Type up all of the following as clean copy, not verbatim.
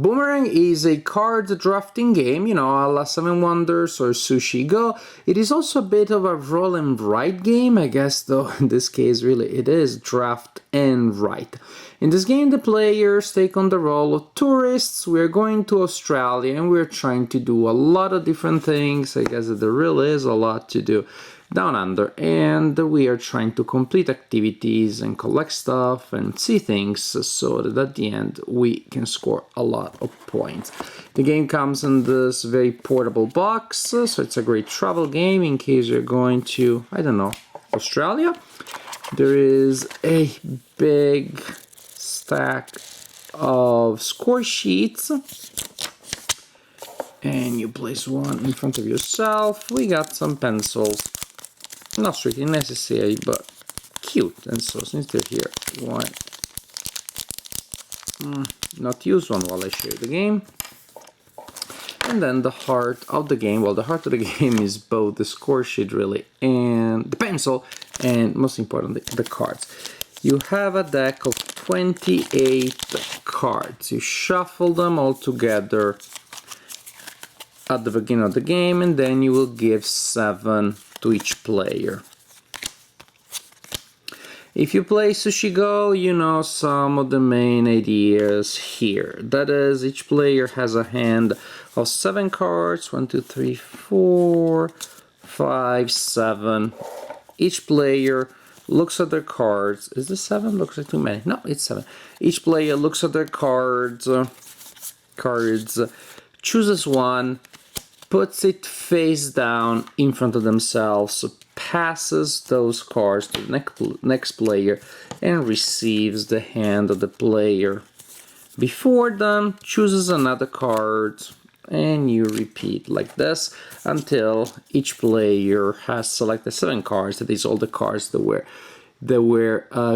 Boomerang is a card drafting game, you know, a la Seven Wonders or Sushi Go. It is also a bit of a roll and write game, I guess, though in this case really it is draft and write. In this game, the players take on the role of tourists. We're going to Australia and we're trying to do a lot of different things. I guess that there really is a lot to do down under, and we are trying to complete activities and collect stuff and see things so that at the end we can score a lot of points. The game comes in this very portable box, so it's a great travel game in case you're going to, I don't know, Australia. There is a big stack of score sheets and you place one in front of yourself. We got some pencils. Not strictly necessary, but cute, and so since they're here, why not use one while I share the game? And then the heart of the game, well, the heart of the game is both the score sheet really and the pencil, and most importantly, the cards. You have a deck of 28 cards. You shuffle them all together at the beginning of the game, and then you will give 7 to each player. If you play Sushi Go, you know some of the main ideas here. That is, each player has a hand of 7 cards. 1, 2, 3, 4, 5, 7. Each player looks at their cards. Is this 7? Looks like too many. No, it's 7. Each player looks at their cards, chooses one, puts it face down in front of themselves, passes those cards to the next player, and receives the hand of the player before them, chooses another card, and you repeat like this until each player has selected 7 cards. That is, all the cards that were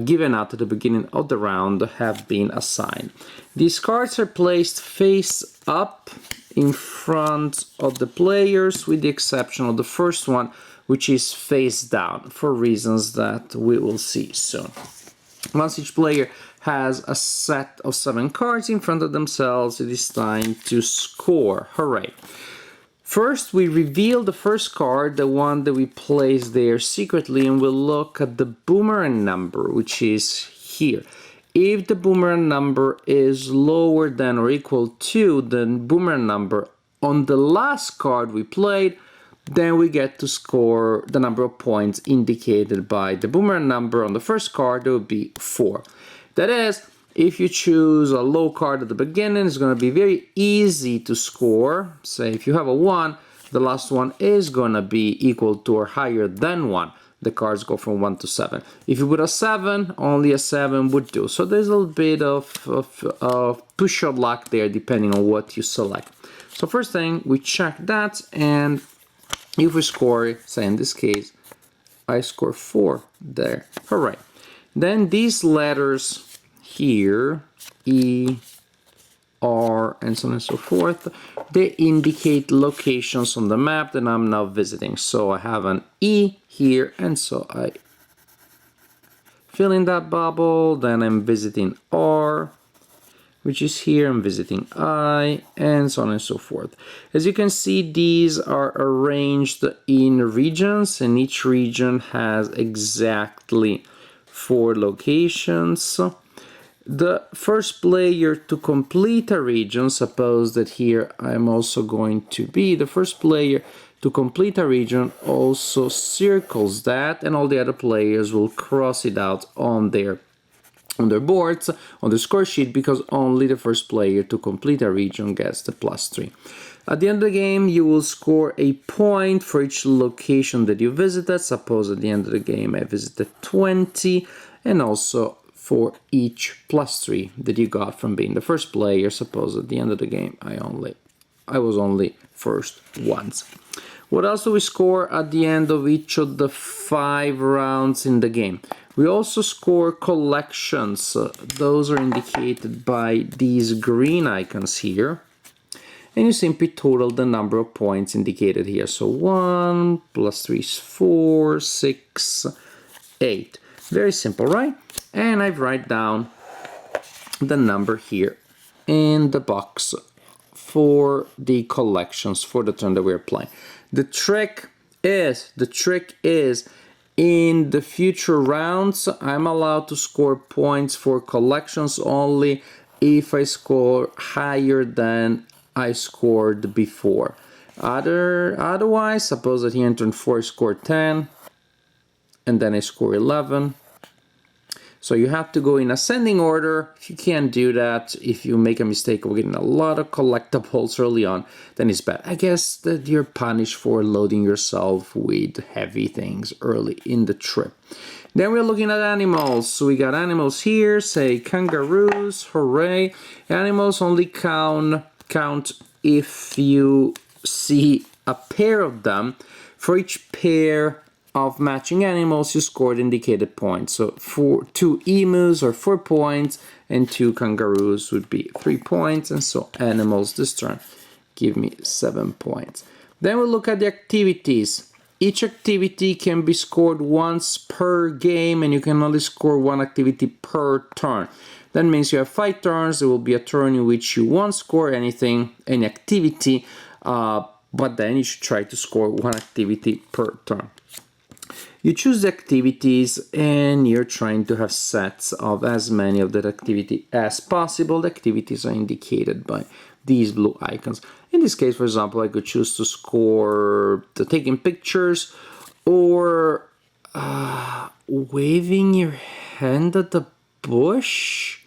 given out at the beginning of the round have been assigned. These cards are placed face up in front of the players, with the exception of the first one, which is face down, for reasons that we will see soon. Once each player has a set of 7 cards in front of themselves, it is time to score. Hooray! First, we reveal the first card, the one that we place there secretly, and we'll look at the Boomerang number, which is here. If the Boomerang number is lower than or equal to the Boomerang number on the last card we played, then we get to score the number of points indicated by the Boomerang number on the first card. That would be 4. That is, if you choose a low card at the beginning, it's going to be very easy to score. Say if you have a 1, the last one is going to be equal to or higher than 1. The cards go from 1 to 7. If you put a 7, only a 7 would do. So there's a little bit of push of luck there depending on what you select. So first thing, we check that, and if we score, say in this case, I score 4 there. Hooray. Then these letters here, E, R, and so on and so forth, they indicate locations on the map that I'm now visiting. So I have an E here, and so I fill in that bubble, then I'm visiting R, which is here, I'm visiting I, and so on and so forth. As you can see, these are arranged in regions, and each region has exactly 4 locations. The first player to complete a region, suppose that here I'm also going to be the first player to complete a region, also circles that, and all the other players will cross it out on their boards, on the score sheet, because only the first player to complete a region gets the +3. At the end of the game, you will score a point for each location that you visited. Suppose at the end of the game I visited 20, and also for each +3 that you got from being the first player. Suppose at the end of the game I was only first once. What else do we score at the end of each of the 5 rounds in the game? We also score collections. Those are indicated by these green icons here. And you simply total the number of points indicated here. So 1 + 3 is 4, 6, 8. Very simple, right? And I write down the number here in the box for the collections for the turn that we're playing. The trick is in the future rounds, I'm allowed to score points for collections only if I score higher than I scored before. Otherwise, suppose that here in turn 4 I score 10, and then I score 11. So you have to go in ascending order. If you can't do that, if you make a mistake of getting a lot of collectibles early on, then it's bad. I guess that you're punished for loading yourself with heavy things early in the trip. Then we're looking at animals. So we got animals here, say kangaroos, hooray. Animals only count if you see a pair of them. For each pair of matching animals, you scored indicated points. So for 2 emus are 4 points, and 2 kangaroos would be 3 points, and so animals this turn give me 7 points. Then we'll look at the activities. Each activity can be scored once per game, and you can only score 1 activity per turn. That means you have 5 turns. There will be a turn in which you won't score anything, any activity, but then you should try to score 1 activity per turn. You choose the activities and you're trying to have sets of as many of that activity as possible. The activities are indicated by these blue icons. In this case, for example, I could choose to score the taking pictures or waving your hand at the bush.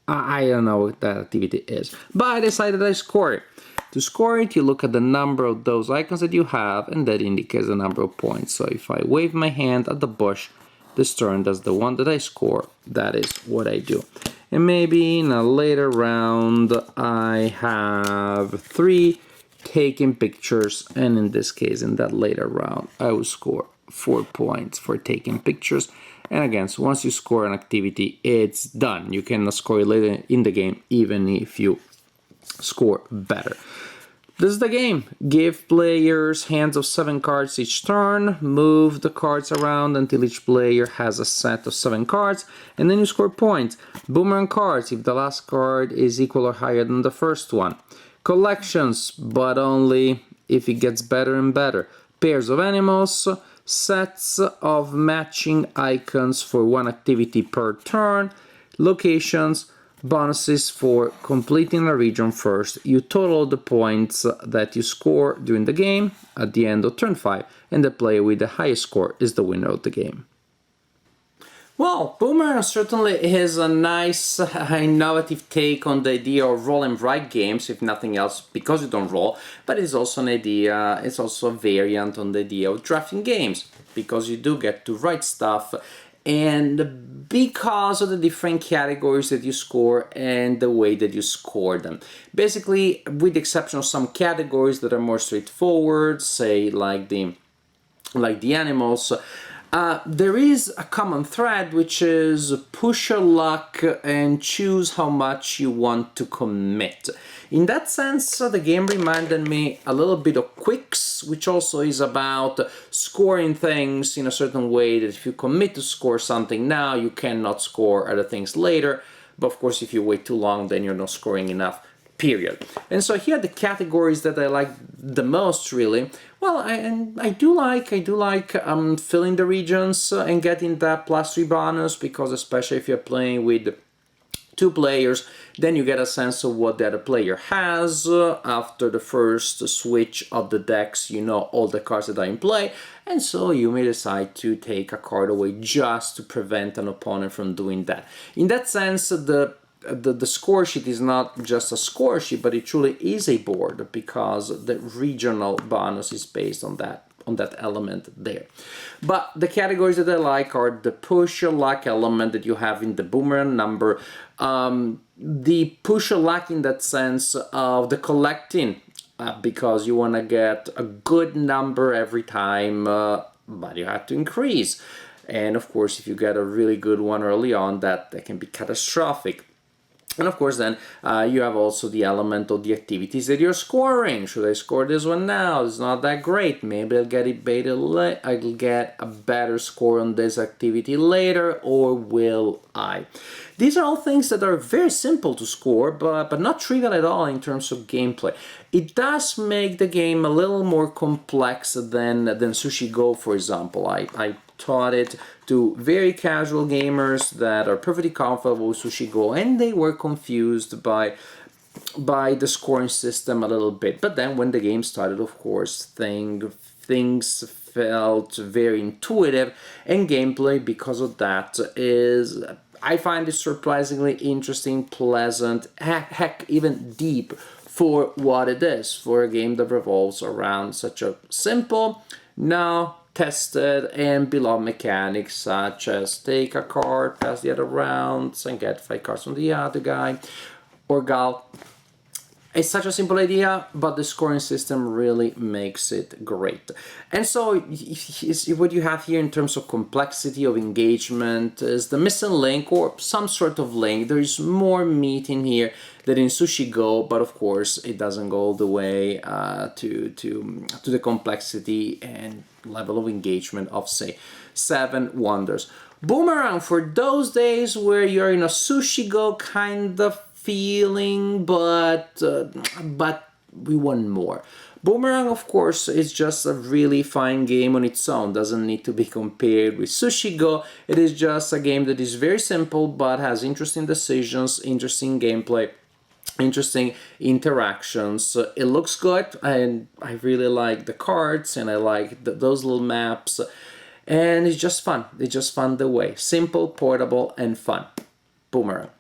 I don't know what that activity is, but I decided I score it. To score it, you look at the number of those icons that you have, and that indicates the number of points. So if I wave my hand at the bush, this turn, that's the one that I score. That is what I do. And maybe in a later round, I have 3 taking pictures, and in this case, in that later round, I will score 4 points for taking pictures. And again, so once you score an activity, it's done. You cannot score it later in the game, even if you score better. This is the game. Give players hands of 7 cards each turn. Move the cards around until each player has a set of 7 cards, and then you score points. Boomerang cards if the last card is equal or higher than the first one. Collections, but only if it gets better and better. Pairs of animals. Sets of matching icons for 1 activity per turn. Locations. Bonuses for completing a region first. You total the points that you score during the game at the end of turn 5, and the player with the highest score is the winner of the game. Well, Boomerang certainly is a nice, innovative take on the idea of roll and write games, if nothing else, because you don't roll, but it's also an idea, it's also a variant on the idea of drafting games, because you do get to write stuff, and because of the different categories that you score and the way that you score them. Basically, with the exception of some categories that are more straightforward, say like the animals, there is a common thread, which is push your luck and choose how much you want to commit. In that sense, the game reminded me a little bit of Quicks, which also is about scoring things in a certain way that if you commit to score something now, you cannot score other things later. But of course, if you wait too long, then you're not scoring enough, period. And so here are the categories that I like the most, really. Well, I do like filling the regions and getting that +3 bonus, because especially if you're playing with 2 players, then you get a sense of what the other player has. After the first switch of the decks, you know all the cards that are in play, and so you may decide to take a card away just to prevent an opponent from doing that. In that sense, the score sheet is not just a score sheet, but it truly is a board, because the regional bonus is based on that element there. But the categories that I like are the push your luck element that you have in the Boomerang number, the push your luck in that sense of the collecting, because you want to get a good number every time, but you have to increase. And of course, if you get a really good one early on, that can be catastrophic. And of course, then you have also the element of the activities that you're scoring. Should I score this one now? It's not that great. Maybe I'll get it better. I'll get a better score on this activity later, or will I? These are all things that are very simple to score, but not trivial at all in terms of gameplay. It does make the game a little more complex than Sushi Go, for example. I taught it to very casual gamers that are perfectly comfortable with Sushi Go, and they were confused by the scoring system a little bit. But then when the game started, of course, things felt very intuitive, and gameplay, because of that, is, I find it surprisingly interesting, pleasant, heck, even deep for what it is, for a game that revolves around such a simple, now tested and beloved mechanics, such as take a card, pass the other rounds, and get 5 cards from the other guy or gal. It's such a simple idea, but the scoring system really makes it great. And so what you have here in terms of complexity of engagement is the missing link, or some sort of link. There is more meat in here than in Sushi Go, but of course it doesn't go all the way to the complexity and level of engagement of, say, Seven Wonders. Boomerang, for those days where you're in a Sushi Go kind of feeling, but we want more. Boomerang, of course, is just a really fine game on its own. Doesn't need to be compared with Sushi Go. It is just a game that is very simple, but has interesting decisions, interesting gameplay, interesting interactions. It looks good, and I really like the cards, and I like those little maps, and it's just fun. It's just fun the way. Simple, portable, and fun. Boomerang.